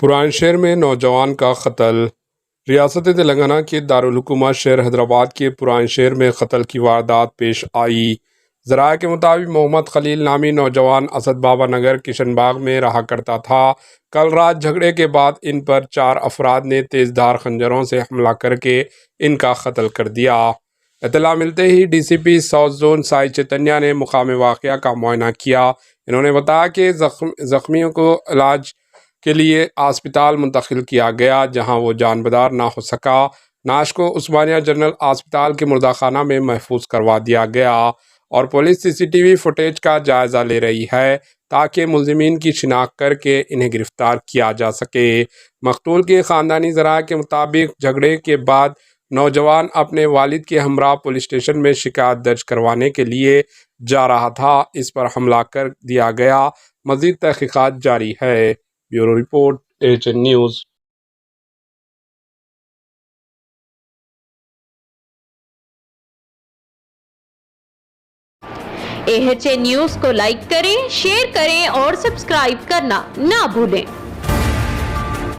پران شہر میں نوجوان کا قتل۔ ریاست تلنگانہ کے دارالحکومت شہر حیدرآباد کے پران شہر میں قتل کی واردات پیش آئی۔ ذرائع کے مطابق محمد خلیل نامی نوجوان اسد بابا نگر کشن باغ میں رہا کرتا تھا۔ کل رات جھگڑے کے بعد ان پر 4 افراد نے تیز دھار خنجروں سے حملہ کر کے ان کا قتل کر دیا۔ اطلاع ملتے ہی ڈی سی پی ساؤتھ زون سائی چیتنیا نے مقام واقعہ کا معائنہ کیا۔ انہوں نے بتایا کہ زخمیوں کو علاج کے لیے اسپتال منتقل کیا گیا، جہاں وہ جان بدار نہ ہو سکا۔ نعش کو عثمانیہ جنرل اسپتال کے مردہ خانہ میں محفوظ کروا دیا گیا اور پولیس سی سی ٹی وی فوٹیج کا جائزہ لے رہی ہے تاکہ ملزمین کی شناخت کر کے انہیں گرفتار کیا جا سکے۔ مقتول کے خاندانی ذرائع کے مطابق جھگڑے کے بعد نوجوان اپنے والد کے ہمراہ پولیس اسٹیشن میں شکایت درج کروانے کے لیے جا رہا تھا۔ اس پر حملہ کر دیا گیا۔ مزید تحقیقات جاری ہے۔ Bureau report AHN news. AHN news کو لائک کریں، شیئر کریں اور سبسکرائب کرنا نہ بھولیں۔